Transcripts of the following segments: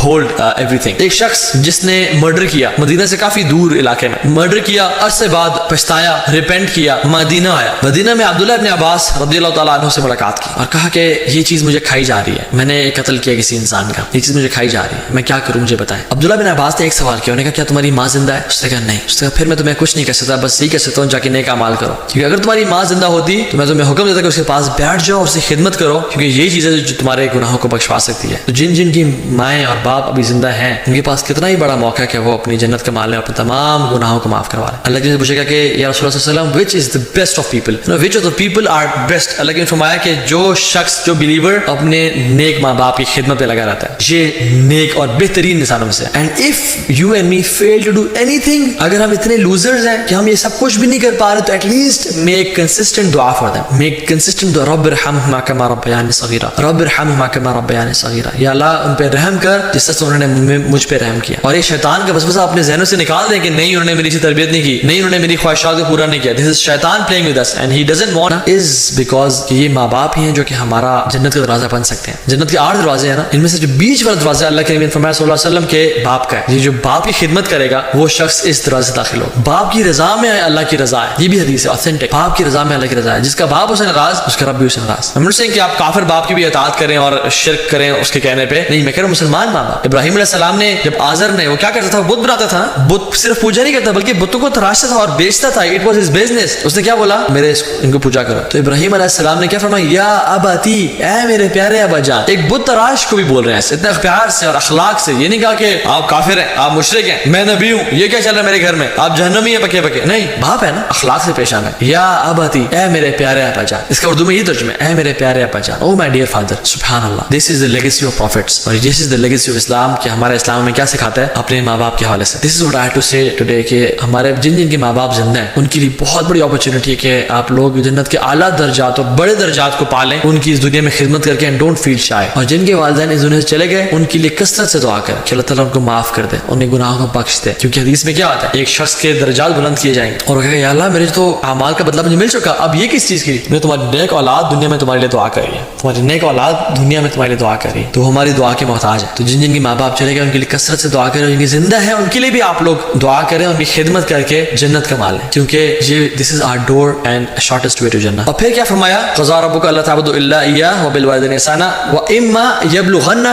hold everything. ایک شخص جس نے مرڈر کیا مدینہ سے کافی دور علاقے میں، مرڈر کیا، عرصے بعد پچھتایا، ریپینٹ کیا، مدینہ آیا، مدینہ میں عبداللہ ابن عباس رضی اللہ تعالیٰ عنہ سے ملاقات کی اور کہا کہ یہ چیز مجھے کھائی جا رہی ہے، میں نے قتل کیا کسی انسان کا، یہ چیز مجھے کھائی جا رہی ہے، میں کیا کروں مجھے بتائیں. عبداللہ بن عباس نے ایک سوال کیا، انہوں نے کہا کیا تمہاری ماں زندہ ہے؟ اس نے کہا نہیں. اس نے کہا پھر میں تمہیں کچھ نہیں کر سکتا، بس یہی کر سکتا ہوں جا کے نیک اعمال کرو، کیونکہ اگر تمہاری ماں زندہ ہوتی تو میں تمہیں حکم دیتا کہ اس کے پاس بیٹھ جاؤ اور اس کی خدمت کرو، کیونکہ یہی چیز ہے جو تمہارے گناہوں کو بخشوا سکتی ہے. تو جن جن کی مائیں اور باپ ابھی زندہ ہیں ان کے پاس کتنا ہی بڑا موقع ہے کہ وہ اپنی جنت کما لیں، اپنے تمام گناہوں کو معاف کروا لیں. اللہ کے پوچھے گا کہ یا رسول اللہ صلی اللہ علیہ وسلم which is the best of people, which of the people are best. اللہ نے فرمایا کہ جو شخص، جو بلیور اپنے نیک ماں باپ کی خدمت پہ لگا رہتا ہے یہ نیک اور بہترین انسانوں میں سے. and if you and me fail to do anything, اگر ہم اتنے لوزرز ہیں کہ ہم یہ سب کچھ بھی نہیں کر پا رہے تو ایٹ لیسٹ make consistent دعا for them, make consistent دعا. رب ارحمہما کما ربیانی صغیرا، رب ارحمہما کما ربیانی صغیرا، یا اللہ ان پہ رحم کر جس طرح انہوں نے مجھ پہ رحم کیا. اور یہ شیطان کا وسوسہ اپنے ذہنوں سے نکال دیں کہ نہیں انہوں نے میری تربیت نہیں کی، نہیں انہوں نے میری خواہشات کو پورا نہیں کیا. دس از شیطان playing with us and he doesn't want us because یہ ماں باپ ہی ہیں جو کہ ہمارا جنت کا دروازہ بن سکتے ہیں. جنت کے 8 دروازے ہیں نا، ان میں سے جو بیچ والا دروازہ اللہ کے نبی نے فرمایا صلی اللہ علیہ وسلم کے باپ کا ہے. یہ جو باپ کی خدمت کرے گا وہ شخص اس دروازے سے داخل ہوگا. باپ کی رضا میں اللہ کی رضا ہے، یہ بھی حدیث ہے اوتھینٹک. باپ کی رضا میں اللہ کی رضا ہے، جس کا باپ اسے ناراض اس کا رب بھی اسے ناراض. ہم نے کہ آپ کافر باپ کی بھی اطاعت کریں اور شرک کریں اس کے کہنے پہ، نہیں، میں کہہ رہا ہوں مسلمان ماں باپ. ابراہیم علیہ السلام نے جب آزر نے وہ کیا کرتا تھا، بت بناتا تھا، بت صرف پوجا نہیں کرتا بلکہ بتوں کو تراشتا تھا اور بیچتا تھا. It was his business. اس نے کیا بولا، میرے ان کو پوجا کرو. تو ابراہیم علیہ السلام نے کیا فرمایا، یا اباتی، اے میرے پیارے ابا جان. ایک بت تراش کو بھی بول رہے ہیں اتنے پیار سے اور اخلاق سے. یہ نہیں کہا کہ آپ کافر ہیں، آپ مشرک ہیں، میں نبی ہوں، یہ کیا چل رہا ہے میرے گھر میں، آپ جہنمی ہیں پکے پکے. نہیں، باپ ہے نا، اخلاق سے پیش آنا. یا اباتی، اے میرے پیارے ابا جان. اس کا اردو میں یہ ترجمہ ہے، اے میرے پیارے ابا جان، او مائی ڈیئر فادر. سبحان اللہ. دس از دا لیگیسی آف پروفیٹس اور دس از دا لیگیسی آف اسلام کہ ہمارا اسلام میں کیا سکھاتا ہے اپنے ماں باپ کے حوالے سے. This is what I have to say today کہ ہمارے جن جن کے ماں باپ زندہ ہیں ان کے لیے بہت بڑی اپرچونٹی ہے کہ آپ لوگ جنت کے اعلیٰ درجات اور بڑے درجات کو پالیں، ان کی اس دنیا میں خدمت کر کے اینڈ ڈونٹ فیل شائے. اور جن کے والدین اس دنیا سے چلے گئے ان کے لیے کثرت سے دعا کریں کہ اللہ تعالیٰ ان کو معاف کر دے، انہیں گناہوں کو بخش دے. کیونکہ حدیث میں کیا آتا ہے، ایک شخص کے درجات بلند کیے جائیں گے اور وہ کہے گا یا اللہ میرے تو اعمال کا بدلہ مجھے مل چکا، اب یہ کس چیز کی، میں تمہاری نیک اولاد دنیا میں تمہارے لیے دعا کر رہی ہے، تمہاری نیک اولاد دنیا میں تمہارے لیے دعا کر رہی ہے، تو ہماری دعا کے محتاج ہے. تو جن جن کے ماں باپ چلے گئے ان کے لیے کثرت سے دعا کریں، جن کے زندہ ہیں ان کے لیے بھی آپ لوگ دعا کریں، ان کی خدمت کر کے جنت کما لیں، کیونکہ یہ this is our door and shortest way to جنت. اور پھر کیا فرمایا، قضا ربک الا تعبدوا الا ایاہ وبالوالدین احسانا واما یبلغن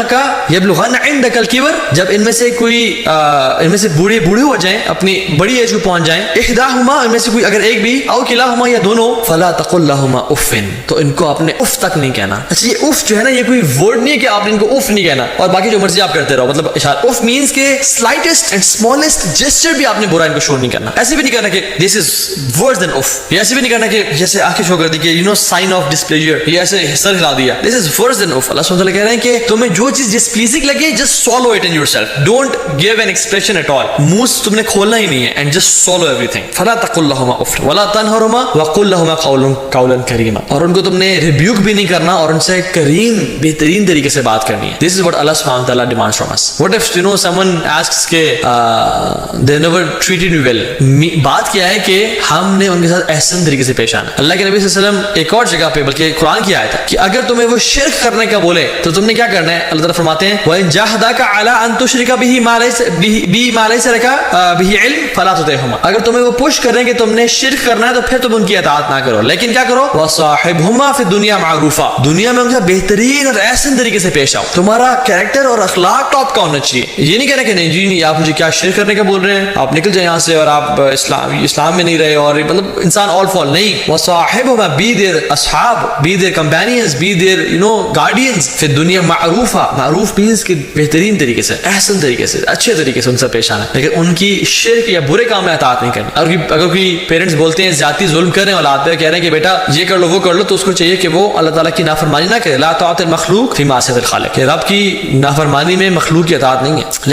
عندک الکبر. جب ان میں سے کوئی ان میں سے بوڑھے ہو جائیں، اپنی بڑی ایج کو پہنچ جائیں، احداہما ان میں سے کوئی اگر ایک بھی، او کلاہما یا دونوں، فلا تقل لہما اف، تو ان کو آپ نے اف تک نہیں کہنا. اچھا یہ اف جو ہے نا یہ کوئی ورڈ نہیں ہے کہ آپ نے ان کو اف نہیں کہنا اور باقی جو مرضی آپ کرتے رہو. مطلب اشارہ اف مینس کہ سلائٹسٹ اینڈ اسمالسٹ جسچر بھی آپ نے برا ان کو شو نہیں کرنا. ایسے بھی نہیں کرنا کہ دس از ورس دین اف، یا ایسے بھی نہیں کرنا کہ جیسے آنکھیں شو کر دی کہ یو نو سائن آف ڈسپلیجر، یا ایسے سر ہلا دیا. دس از ورس دین اف. اللہ سبحانہ وتعالی کہہ رہے ہیں کہ تمہیں جو چیز ڈسپلیزنگ لگے جسٹ سولو اٹ ان یور سیلف، don't give an expression at all. منہ تم نے کھولنا ہی نہیں ہے اینڈ جسٹ سولو ایوری تھنگ. فلا تقل لهما اف ولا تنهرهما وقل لهما قولا کریما. اور ان کو تم نے ریبیوک بھی نہیں کرنا اور ان سے کریم بہترین طریقے سے بات کرنی ہے. دس از واٹ اللہ سبحانہ وتعالی demands from us. What if you know someone asks کہ they never treated you well. بات کیا ہے کہ ہم نے ان کے ساتھ احسن طریقے سے پیش آنا. اللہ کے نبی صلی اللہ علیہ وسلم ایک اور جگہ پہ بلکہ قرآن کی آیت ہے کہ اگر تمہیں وہ شرک کرنے کا بولے تو تم نے کیا کرنا ہے. اللہ تعالیٰ فرماتے ہیں وَإِن جَاهَدَاكَ عَلَىٰ أَن تُشْرِكَ بِهِ مَا لَيْسَ لَكَ بِهِ عِلْمٌ فَلَا تُطِعْهُمَا. اگر تمہیں وہ پش کر رہے ہیں کہ تم نے شرک کرنا ہے تو پھر تم ان کی اطاعت نہ کرو، لیکن کیا کرو، وَصَاحِبْهُمَا فِي الدُّنْيَا مَعْرُوفًا. دنیا میں ان سے بہترین اور احسن طریقے سے پیش آؤ. تمہارا کریکٹر اور اخلاق ٹاپ کا ہونا چاہیے. یہ نہیں کہنا کہ نہیں جی آپ مجھے کیا شرک کرنے کا بول رہے ہیں، آپ نکل جائیں یہاں سے اور آپ اسلام میں نہیں رہے اور مطلب انسان آل فال. نہیں، وَصَاحِبْهُمَا be their اصحاب، be their companions، be their guardians فی الدنیا معروفا. معروف مینس کہ بہترین طریقے سے، احسن طریقے سے، اچھے طریقے سے ان سے پیش آنا، لیکن ان کی شرک یا برے کام میں اطاعت نہیں کرنی. اگر کوئی پیرنٹس بولتے ہیں زیادتی ظلم کر رہے ہیں اولاد پہ، کہہ رہے ہیں کہ بیٹا یہ کر لو وہ کر لو، تو اس کو چاہیے کہ وہ اللہ تعالیٰ کی نافرمانی نہ کرے. لا طاعت المخلوق فی معصیۃ الخالق، کہ رب کی نافرمانی میں مخلوق کی اطاعت نہیں ہے. لیکن